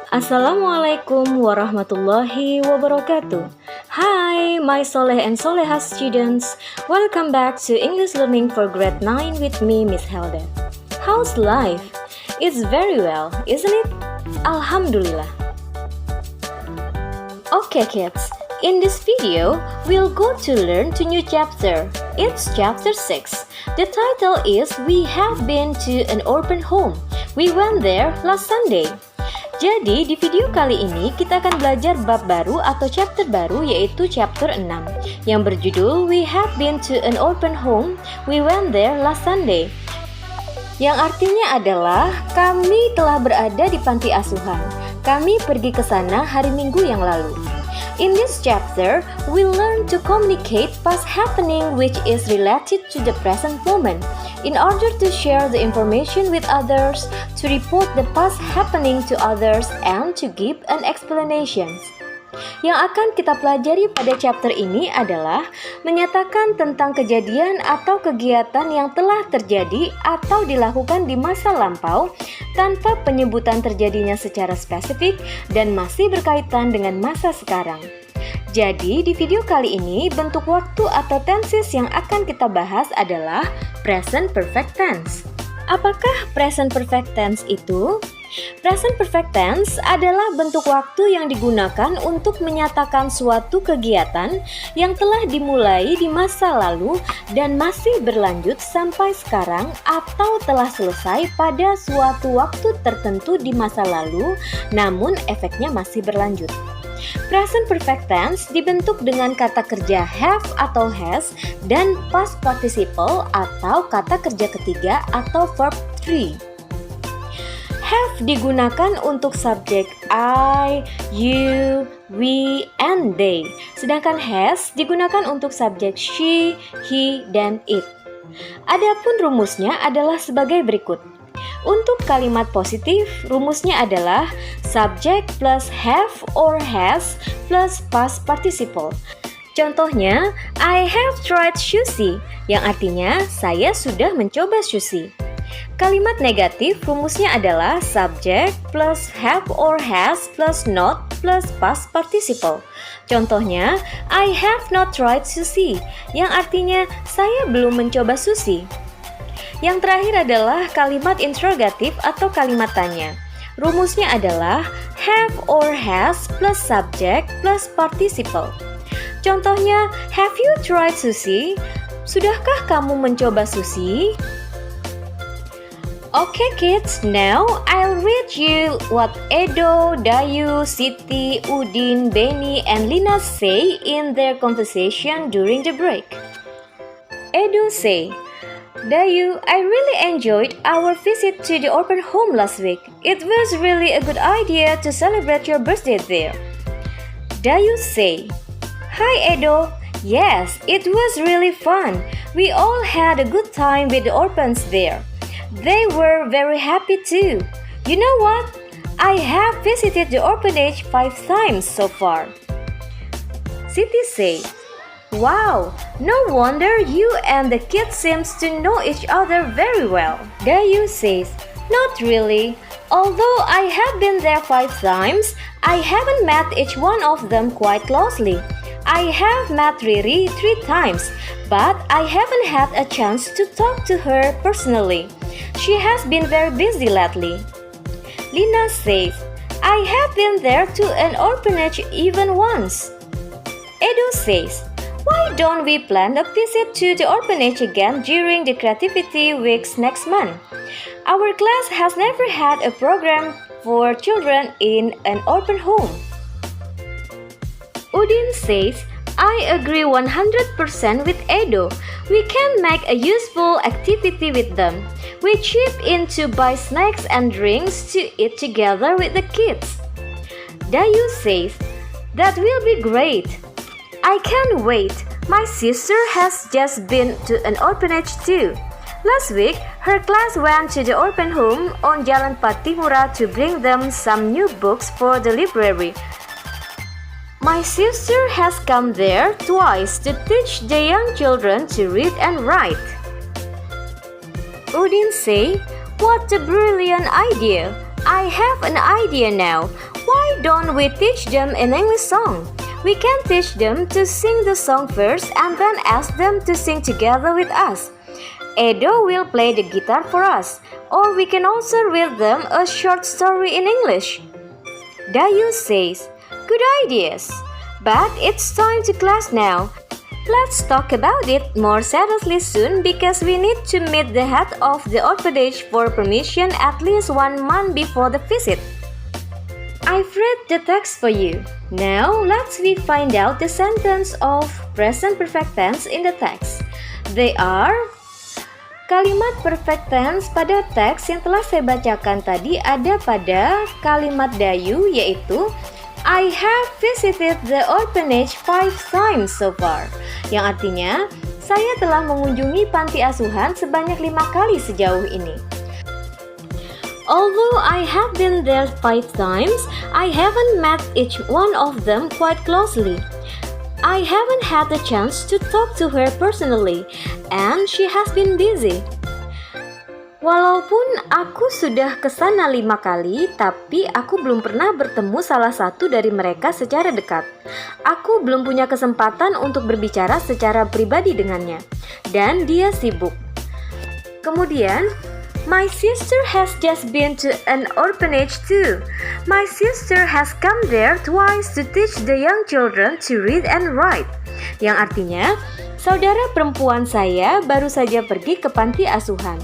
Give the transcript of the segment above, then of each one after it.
Assalamualaikum warahmatullahi wabarakatuh. Hi, my Soleh and Solehah students. Welcome back to English Learning for Grade 9 with me, Miss Helda. How's life? It's very well, isn't it? Alhamdulillah. Okay kids, in this video, we'll go to learn to new chapter. It's chapter 6. The title is We Have Been to an Orphan Home. We went there last Sunday. Jadi di video kali ini kita akan belajar bab baru atau chapter baru yaitu chapter 6 yang berjudul We Have Been to an Orphan Home, We Went There Last Sunday. Yang artinya adalah kami telah berada di panti asuhan. Kami pergi ke sana hari Minggu yang lalu. In this chapter, we learn to communicate past happening which is related to the present moment. In order to share the information with others, to report the past happening to others, and to give an explanation. Yang akan kita pelajari pada chapter ini adalah menyatakan tentang kejadian atau kegiatan yang telah terjadi atau dilakukan di masa lampau tanpa penyebutan terjadinya secara spesifik dan masih berkaitan dengan masa sekarang. Jadi di video kali ini bentuk waktu atau tenses yang akan kita bahas adalah present perfect tense. Apakah present perfect tense itu? Present perfect tense adalah bentuk waktu yang digunakan untuk menyatakan suatu kegiatan yang telah dimulai di masa lalu dan masih berlanjut sampai sekarang atau telah selesai pada suatu waktu tertentu di masa lalu namun efeknya masih berlanjut. Present perfect tense dibentuk dengan kata kerja have atau has dan past participle atau kata kerja ketiga atau verb 3. Have digunakan untuk subjek I, you, we, and they. Sedangkan has digunakan untuk subjek she, he, dan it. Adapun rumusnya adalah sebagai berikut. Untuk kalimat positif, rumusnya adalah subject plus have or has plus past participle. Contohnya, I have tried sushi, yang artinya saya sudah mencoba sushi. Kalimat negatif rumusnya adalah subject plus have or has plus not plus past participle. Contohnya, I have not tried sushi, yang artinya saya belum mencoba sushi. Yang terakhir adalah kalimat interrogatif atau kalimat tanya. Rumusnya adalah have or has plus subject plus participle. Contohnya, have you tried sushi? Sudahkah kamu mencoba sushi? Okay kids, now I'll read you what Edo, Dayu, Siti, Udin, Benny, and Lina say in their conversation during the break. Edo say, Dayu, I really enjoyed our visit to the orphan home last week. It was really a good idea to celebrate your birthday there. Dayu say, Hi Edo, yes, it was really fun. We all had a good time with the orphans there. They were very happy too. You know what? I have visited the orphanage 5 times so far. Siti say, Wow, no wonder you and the kids seems to know each other very well. Dayu says, Not really. Although I have been there 5 times, I haven't met each one of them quite closely. I have met Riri 3 times, but I haven't had a chance to talk to her personally. She has been very busy lately. Lina says, I have been there to an orphanage even once. Edo says, Why don't we plan a visit to the orphanage again during the Creativity Weeks next month? Our class has never had a program for children in an orphan home. Udin says, I agree 100% with Edo. We can make a useful activity with them. We chip in to buy snacks and drinks to eat together with the kids. Dayu says, That will be great. I can't wait. My sister has just been to an orphanage too. Last week, her class went to the orphan home on Jalan Patimura to bring them some new books for the library. My sister has come there twice to teach the young children to read and write. Udin say, What a brilliant idea! I have an idea now. Why don't we teach them an English song? We can teach them to sing the song first and then ask them to sing together with us. Edo will play the guitar for us, or we can also read them a short story in English. Dayu says, good ideas, but it's time to class now. Let's talk about it more seriously soon because we need to meet the head of the orphanage for permission at least 1 month before the visit. I've read the text for you. Now let's find out the sentence of present perfect tense in the text. They are kalimat perfect tense pada teks yang telah saya bacakan tadi ada pada kalimat Dayu yaitu I have visited the orphanage 5 times so far, yang artinya saya telah mengunjungi panti asuhan sebanyak 5 kali sejauh ini. Although I have been there 5 times, I haven't met each one of them quite closely. I haven't had the chance to talk to her personally, and she has been busy. Walaupun aku sudah kesana 5 kali, tapi aku belum pernah bertemu salah satu dari mereka secara dekat. Aku belum punya kesempatan untuk berbicara secara pribadi dengannya, dan dia sibuk. Kemudian, my sister has just been to an orphanage too. My sister has come there twice to teach the young children to read and write. Yang artinya, saudara perempuan saya baru saja pergi ke panti asuhan.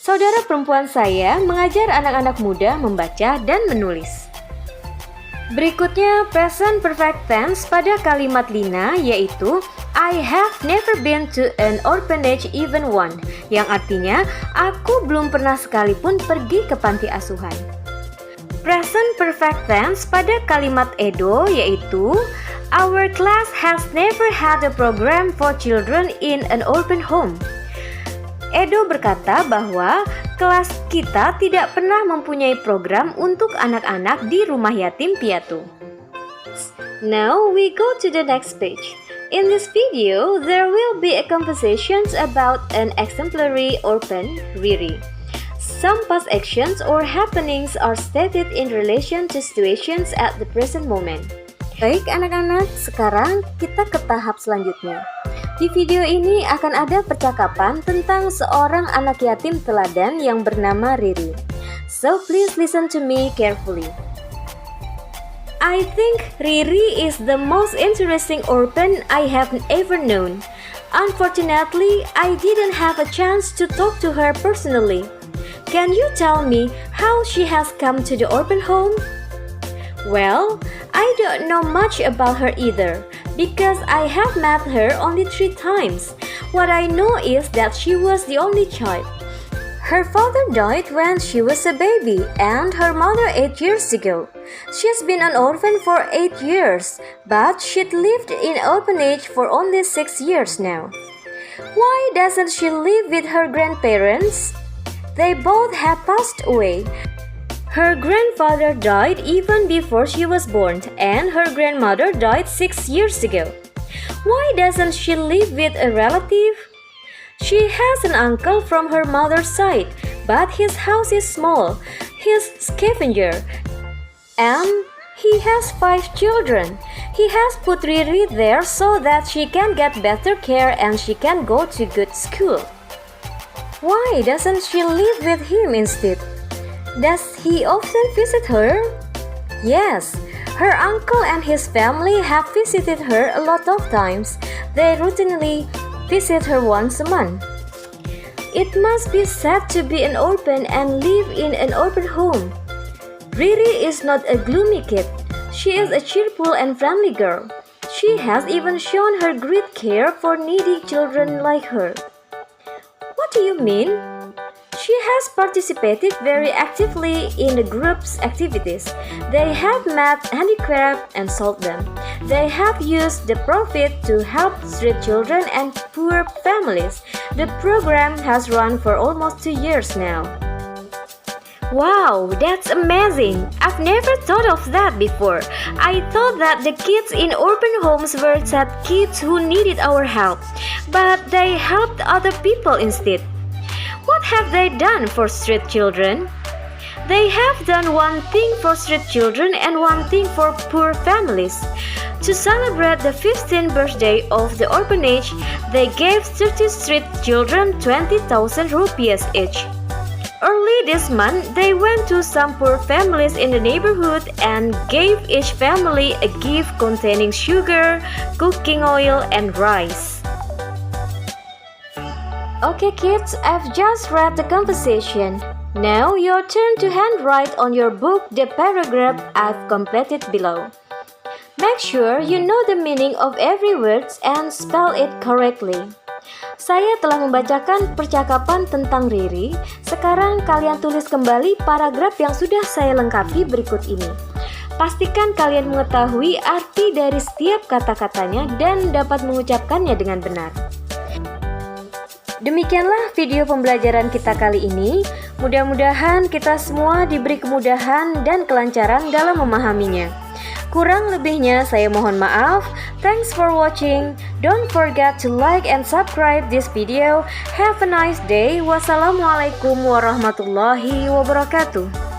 Saudara perempuan saya mengajar anak-anak muda membaca dan menulis. Berikutnya present perfect tense pada kalimat Lina yaitu I have never been to an orphanage even one, yang artinya aku belum pernah sekalipun pergi ke panti asuhan. Present perfect tense pada kalimat Edo yaitu our class has never had a program for children in an orphan home. Edo berkata bahwa kelas kita tidak pernah mempunyai program untuk anak-anak di rumah yatim piatu. Now we go to the next page. In this video, there will be a conversation about an exemplary orphan, Riri. Some past actions or happenings are stated in relation to situations at the present moment. Baik anak-anak, sekarang kita ke tahap selanjutnya. Di video ini akan ada percakapan tentang seorang anak yatim teladan yang bernama Riri. So please listen to me carefully. I think Riri is the most interesting orphan I have ever known. Unfortunately, I didn't have a chance to talk to her personally. Can you tell me how she has come to the orphan home? Well, I don't know much about her either, because I have met her only 3 times. What I know is that she was the only child. Her father died when she was a baby, and her mother 8 years ago. She's been an orphan for 8 years, but she'd lived in orphanage for only 6 years now. Why doesn't she live with her grandparents? They both have passed away. Her grandfather died even before she was born, and her grandmother died 6 years ago. Why doesn't she live with a relative? She has an uncle from her mother's side, but his house is small. He's a scavenger, and he has 5 children. He has put Riri there so that she can get better care and she can go to good school. Why doesn't she live with him instead? Does he often visit her? Yes, her uncle and his family have visited her a lot of times. They routinely visit her once a month. It must be sad to be an orphan and live in an orphan home. Riri is not a gloomy kid. She is a cheerful and friendly girl. She has even shown her great care for needy children like her. What do you mean? She has participated very actively in the group's activities. They have made handicraft and sold them. They have used the profit to help street children and poor families. The program has run for almost 2 years now. Wow, that's amazing! I've never thought of that before. I thought that the kids in orphan homes were sad kids who needed our help, but they helped other people instead. What have they done for street children? They have done one thing for street children and one thing for poor families. To celebrate the 15th birthday of the orphanage, they gave 30 street children 20,000 rupees each. Early this month, they went to some poor families in the neighborhood and gave each family a gift containing sugar, cooking oil, and rice. Okay kids, I've just read the conversation. Now your turn to handwrite on your book the paragraph I've completed below. Make sure you know the meaning of every word and spell it correctly. Saya telah membacakan percakapan tentang Riri. Sekarang kalian tulis kembali paragraf yang sudah saya lengkapi berikut ini. Pastikan kalian mengetahui arti dari setiap kata-katanya dan dapat mengucapkannya dengan benar. Demikianlah video pembelajaran kita kali ini. Mudah-mudahan kita semua diberi kemudahan dan kelancaran dalam memahaminya. Kurang lebihnya saya mohon maaf. Thanks for watching. Don't forget to like and subscribe this video. Have a nice day. Wassalamualaikum warahmatullahi wabarakatuh.